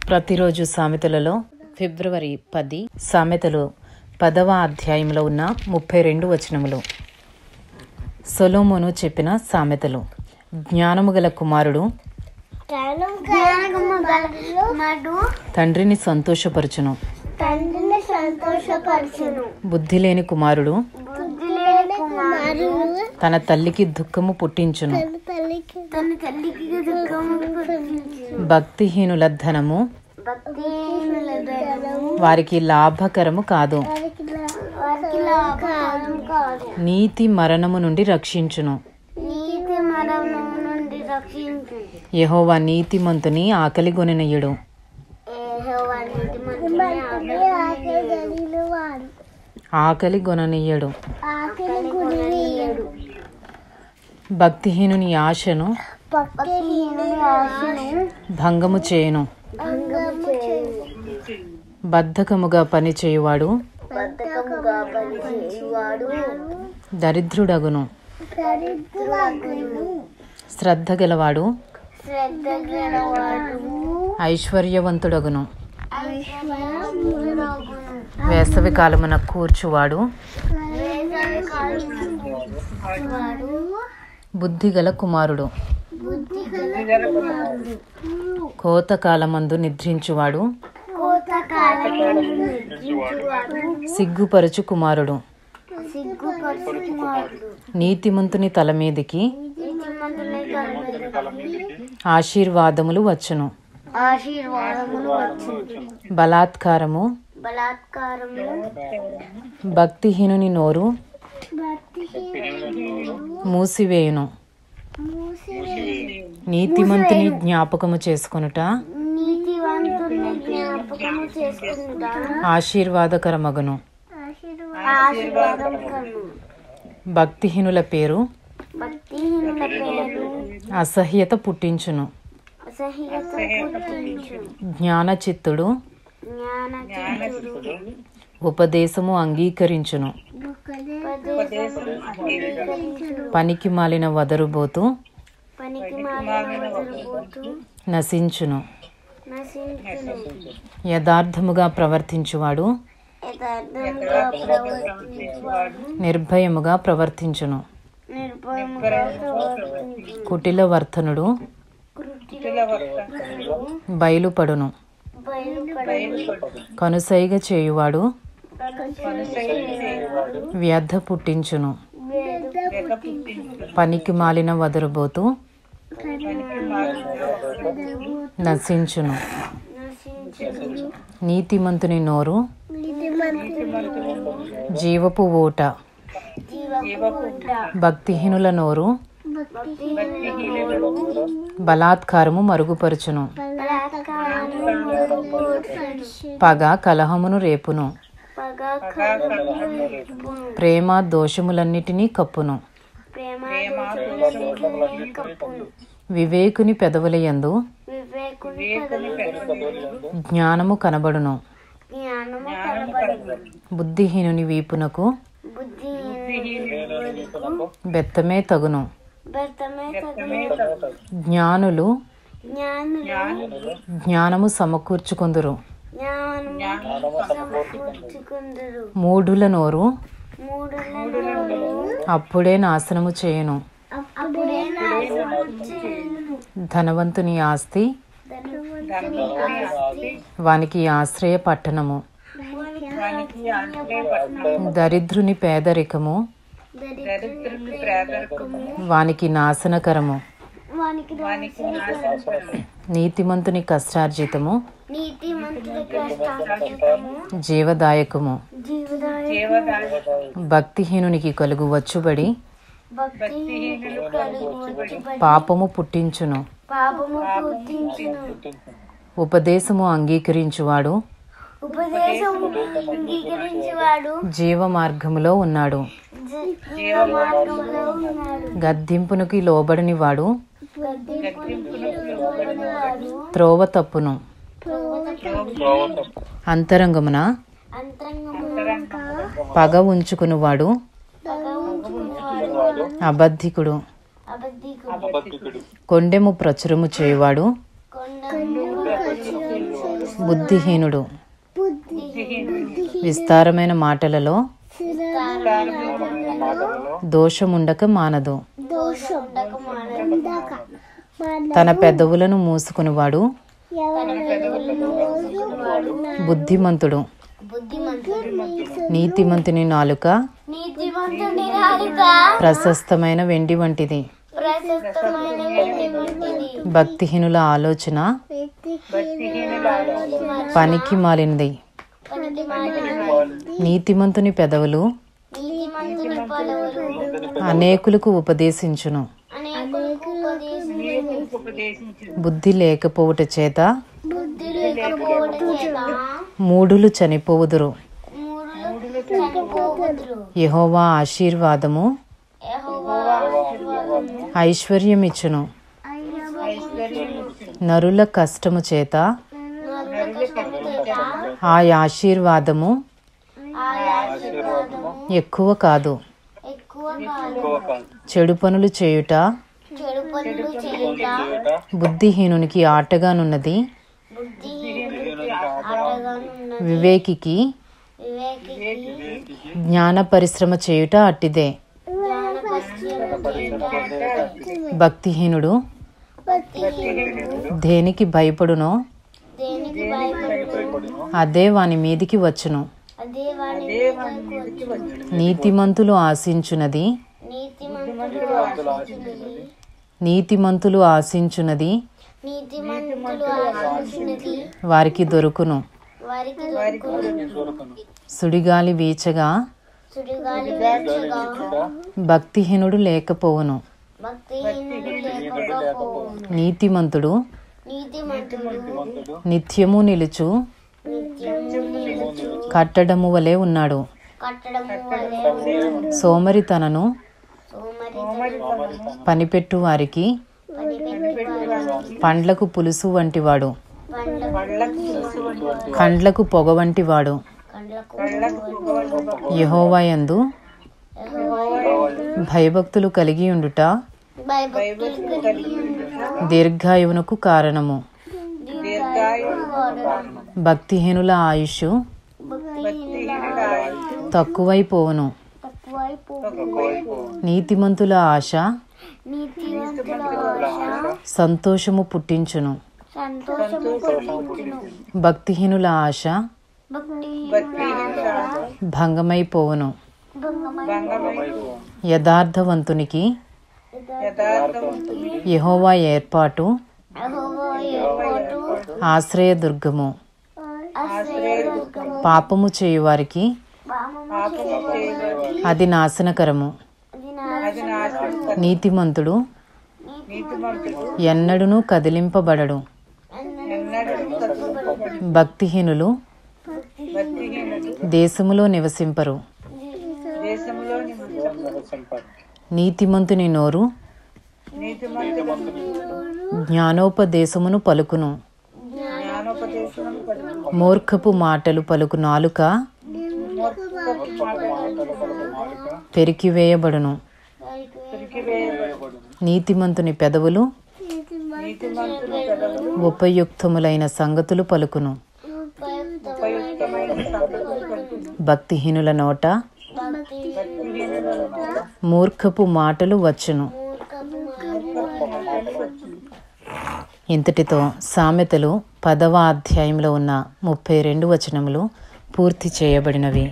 ప్రతిరోజు సామెతలలో ఫిబ్రవరి 10 సామెతలు 10వ అధ్యాయంలో ఉన్న 32 వచనములు. సొలొమోను చెప్పిన సామెతలు. జ్ఞానము గల కుమారుడు తండ్రిని సంతోషపరచును, బుద్ధి లేని కుమారుడు తన తల్లికి దుఃఖము పుట్టించును. భక్తిహీనుల ధనము వారికి లాభకరము కాదు. నీతి మరణము నుండి రక్షించును. యెహోవా నీతిమంతుని ఆకలిగొననీయుడు. ఆకలిగొననీయుడు. భక్తిహీనుని ఆశను భంగము చేయును. బద్ధకముగా పని చేయువాడు దరిద్రుడగును. శ్రద్ధ గలవాడు ఐశ్వర్యవంతుడగును. వేసవి కాలమున కూర్చువాడు బుద్ధిగల కుమారుడు. కోతకాలమందు నిద్రించువాడు సిగ్గుపరచు కుమారుడు. నీతిమంతుని తల మీదికి ఆశీర్వాదములు వచ్చును. బలాత్కారము భక్తిహీనుని నోరు మూసివేయును. నీతిమంతుని జ్ఞాపకము చేసుకొనుట ఆశీర్వాదకరమగును. భక్తిహీనుల పేరు అసహ్యత పుట్టించును. జ్ఞానచిత్తుడు ఉపదేశము అంగీకరించును. పనికి మాలిన వదరుబోతు నశించును. యథార్థముగా ప్రవర్తించువాడు నిర్భయముగా ప్రవర్తించును. కుటిలవర్తనుడు బయలుపడును. కనుసైగ చేయువాడు వ్యర్థ పుట్టించును. పనికి మాలిన వదరుబోతు నశించును. నీతిమంతుని నోరు జీవపు ఊట. భక్తిహీనుల నోరు బలాత్కారము మరుగుపరుచును. పగ కలహమును రేపును. ప్రేమ దోషములన్నిటినీ కప్పును. వివేకుని పెదవులయందు జ్ఞానము కనబడును. బుద్ధిహీనుని వీపునకు బెత్తమే తగును. జ్ఞానులు జ్ఞానము సమకూర్చుకొందురు. మూఢుల నోరు అప్పుడే నాశనము చేయును. ధనవంతుని ఆస్తి వానికి ఆశ్రయ పట్టణము. దరిద్రుని పేదరికము వానికి నాశనకరము. నీతిమంతుని కష్టార్జితము జీవదాయకము. భక్తిహీనునికి కలుగు వచ్చుబడి పాపము పుట్టించును. ఉపదేశము అంగీకరించువాడు జీవ మార్గములో ఉన్నాడు. గద్దింపునికి లోబడని వాడు త్రోవ తప్పును. అంతరంగమున పగ ఉంచుకునివాడు అబద్ధికుడు. కొండెము ప్రచురము చేయువాడు బుద్ధిహీనుడు విస్తారమైన మాటలలో దోషముండక మానదు. తన పెదవులను మూసుకునివాడు బుద్ధిమంతుడు. నీతిమంతుని నాలుక ప్రశస్తమైన వెండి వంటిది. భక్తిహీనుల ఆలోచన పనికి మాలినది. నీతిమంతుని పెదవులు అనేకులకు ఉపదేశించును. బుద్ధి లేకపోవుట చేత మూఢులు చనిపోవుదురు. యెహోవా ఆశీర్వాదము ఐశ్వర్యమిచ్చును. నరుల కష్టము చేత ఆ ఆశీర్వాదము ఎక్కువ కాదు. చెడు పనులు చేయుట బుద్ధిహీనునికి ఆటగానున్నది. వివేకికి జ్ఞాన పరిశ్రమ చేయుట అట్టిదే. భక్తిహీనుడు దేనికి భయపడునో అదే వాని మీదికి వచ్చును. నీతిమంతులు ఆశించున్నది వారికి దొరుకును. సుడిగాలి వీచగా భక్తిహీనుడు లేకపోవును. నీతిమంతుడు నిత్యము నిలుచు కట్టడము వలె ఉన్నాడు. సోమరితనను పనిపెట్టు వారికి పండ్లకు పులుసు వంటివాడు. కండ్లకు పొగ వంటివాడు. యెహోవా యందు భయభక్తులు కలిగి ఉండుట దీర్ఘాయువునకు కారణము. భక్తిహీనుల ఆయుష్ తక్కువైపోవును. నీతిమంతుల ఆశ సంతోషము పుట్టించును. భక్తిహీనుల ఆశ భంగమైపోవును. యథార్థవంతునికి యెహోవా ఏర్పాటు ఆశ్రయదుర్గము. పాపము చేయువారికి అది నాశనకరము. నీతిమంతుడు ఎన్నడూనూ కదిలింపబడడు. భక్తిహీనులు దేశములో నివసింపరు. నీతిమంతుని నోరు జ్ఞానోపదేశమును పలుకును. మూర్ఖపు మాటలు పలుకు నాలుక పెరికివేయబడును. నీతిమంతుని పెదవులు ఉపయుక్తములైన సంగతులు పలుకును. భక్తిహీనుల నోట మూర్ఖపు మాటలు వచ్చును. ఇంతటితో సామెతలు 10వ అధ్యాయంలో ఉన్న 32 వచనములు పూర్తి చేయబడినవి.